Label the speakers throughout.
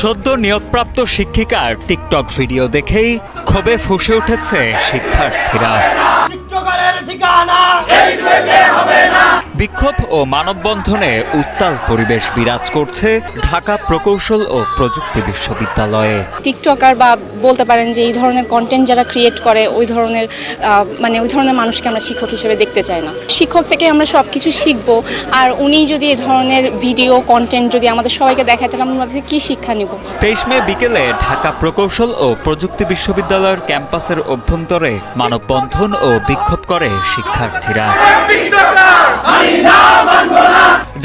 Speaker 1: সদ্য নিয়োগপ্রাপ্ত শিক্ষিকার টিকটক ভিডিও দেখেই ক্ষোভে ফুঁসে উঠেছে শিক্ষার্থীরা। বিক্ষোভ ও মানববন্ধনে উত্তাল পরিবেশ বিরাজ করছে ঢাকা প্রকৌশল ও প্রযুক্তি বিশ্ববিদ্যালয়ে।
Speaker 2: টিকটকার বা বলতে পারেন যে এই ধরনের কন্টেন্ট যারা ক্রিয়েট করে ওই ধরনের মানুষকে আমরা শিক্ষক হিসেবে দেখতে চাই না। শিক্ষক থেকে আমরা সব কিছু শিখবো, আর উনি যদি এই ধরনের ভিডিও কন্টেন্ট যদি আমাদের সবাইকে দেখায় তাহলে আমরা থেকে কী শিক্ষা নিব। 23 মে বিকেলে ঢাকা প্রকৌশল ও প্রযুক্তি বিশ্ববিদ্যালয়ের ক্যাম্পাসের অভ্যন্তরে মানববন্ধন ও বিক্ষোভ করে শিক্ষার্থীরা।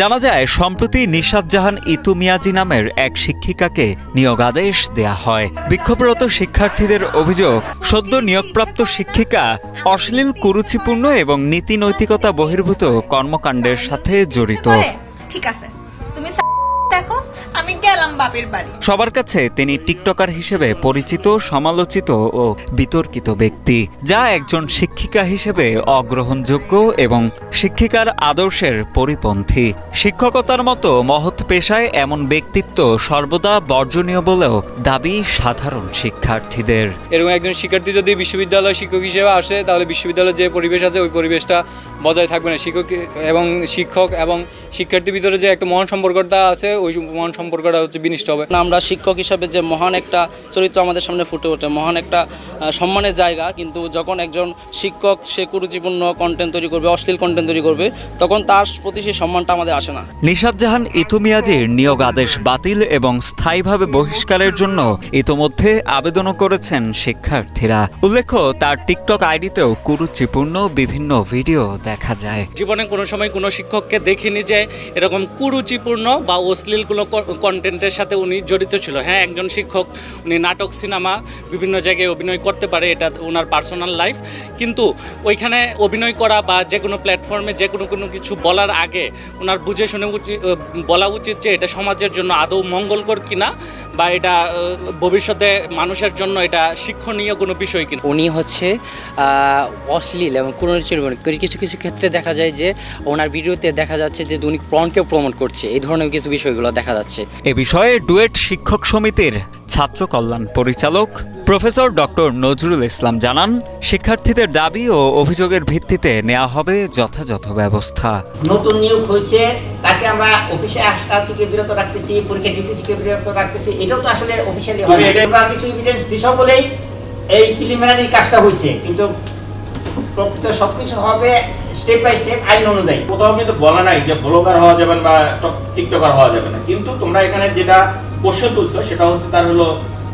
Speaker 2: জানা যায়, সম্প্রতি নিশাত জাহান ইতু মিয়াজি নামের এক শিক্ষিকাকে নিয়োগাদেশ দেয়া হয়। বিক্ষোভরত শিক্ষার্থীদের অভিযোগ, সদ্য নিয়োগপ্রাপ্ত শিক্ষিকা অশ্লীল কুরুচিপূর্ণ এবং নীতি নৈতিকতা বহির্ভূত কর্মকাণ্ডের সাথে জড়িত।
Speaker 3: ঠিক আছে, তুমি দেখো আমি গেলাম বাপের বাড়ি।
Speaker 1: সবার কাছে তিনি টিকটকার হিসেবে পরিচিত, সমালোচিত ও বিতর্কিত ব্যক্তি, যা একজন শিক্ষিকা হিসেবে অগ্রহণযোগ্য এবং শিক্ষিকার আদর্শের পরিপন্থী। শিক্ষকতার মতো মহৎ পেশায় এমন ব্যক্তিত্ব সর্বদা বর্জনীয় বলেও দাবি সাধারণ শিক্ষার্থীদের।
Speaker 4: এরকম একজন শিক্ষার্থী যদি বিশ্ববিদ্যালয় শিক্ষক হিসেবে আসে তাহলে বিশ্ববিদ্যালয়ের যে পরিবেশ আছে ওই পরিবেশটা বজায় থাকবে না। শিক্ষক এবং শিক্ষার্থীর ভিতরে যে একটা মহান সম্পর্কটা আছে ওই মহান সম্পর্কটা হচ্ছে বিনষ্ট হবে।
Speaker 5: আমরা শিক্ষক হিসাবে যে মহান একটা চরিত্র আমাদের সামনে ফুটে ওঠে, মহান একটা সম্মানের জায়গা, কিন্তু যখন একজন শিক্ষক সে কুরুচিপূর্ণ কন্টেন্ট তৈরি করবে, অশ্লীল কন্টেন্ট তৈরি করবে, তখন তার প্রতি সেই সম্মানটা আমাদের আসে না।
Speaker 1: নিশাত জাহান ইতু মিয়াজির নিয়োগ আদেশ বাতিল এবং স্থায়ীভাবে বহিষ্কারের জন্য ইতোমধ্যে আবেদনও করেছেন শিক্ষার্থীরা। উল্লেখ্য, তার টিকটক আইডিতেও কুরুচিপূর্ণ বিভিন্ন ভিডিও দেখা যায়।
Speaker 6: জীবনে কোনো সময় কোনো শিক্ষককে দেখিনি যে এরকম কুরুচিপূর্ণ বা অশ্লীল কোনো কন্টেন্টের সাথে উনি জড়িত ছিল। হ্যাঁ, একজন শিক্ষক, উনি নাটক, সিনেমা বিভিন্ন জায়গায় অভিনয় করতে পারে, এটা ওনার পার্সোনাল লাইফ, কিন্তু ওইখানে অভিনয় করা বা যে কোনো প্ল্যাটফর্মে যে কোনো কিছু বলার আগে ওনার বুঝে শুনে বলা উচিত যে এটা সমাজের জন্য আদৌ মঙ্গলকর কিনা বা এটা ভবিষ্যতে মানুষের জন্য এটা শিক্ষণীয় কোনো বিষয় কিনা।
Speaker 7: উনি হচ্ছে অশ্লীল এবং কিছু কিছু ক্ষেত্রে দেখা যায় যে ওনার ভিডিওতে দেখা যাচ্ছে যে উনি পর্নকে প্রমোট করছে, এই ধরনের কিছু বিষয়গুলো দেখা যাচ্ছে।
Speaker 1: এ বিষয়ে ডুয়েট শিক্ষক সমিতির ছাত্র কল্যাণ পরিচালক প্রফেসর ডক্টর নজরুল ইসলাম জানান, শিক্ষার্থীদের দাবি ও অভিযোগের ভিত্তিতে নেওয়া হবে যথাযথ ব্যবস্থা।
Speaker 8: নতুন নিয়োগ হয়েছে, তাকে আমরা অফিসে আসা থেকে বিরত রাখতেছি, পরীক্ষা ডিউটি থেকে বিরত রাখতেছি, এটাও তো আসলে অফিসিয়ালি হয়। আমরা কিছু এভিডেন্স দিছ বলেই এই প্রিলিমিনারি কাজটা হয়েছে, কিন্তু প্রকৃত সবকিছু হবে স্টেপ বাই স্টেপ আইন অনুযায়ী।
Speaker 9: কোথাও কিন্তু বলা নাই যে ব্লগার হওয়া যাবে না বা টিকটকার হওয়া যাবে না, কিন্তু তোমরা এখানে যেটা প্রশ্ন তুলছো সেটা হচ্ছে তার হলো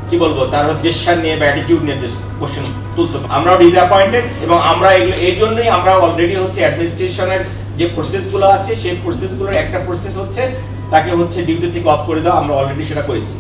Speaker 9: কি বলবো, তার জেস্চার নিয়ে বা অ্যাটিটিউড নিয়ে কোশ্চেন তুলছো। আমরাও ডিসঅ্যাপয়েন্টেড এবং আমরা এই জন্যই আমরা অলরেডি হচ্ছে অ্যাডমিনিস্ট্রেশনের যে প্রসেসগুলো আছে সেই প্রসেসগুলোর একটা প্রসেস হচ্ছে তাকে হচ্ছে ডিউটি থেকে অফ করে দেওয়া, আমরা অলরেডি সেটা করেছি।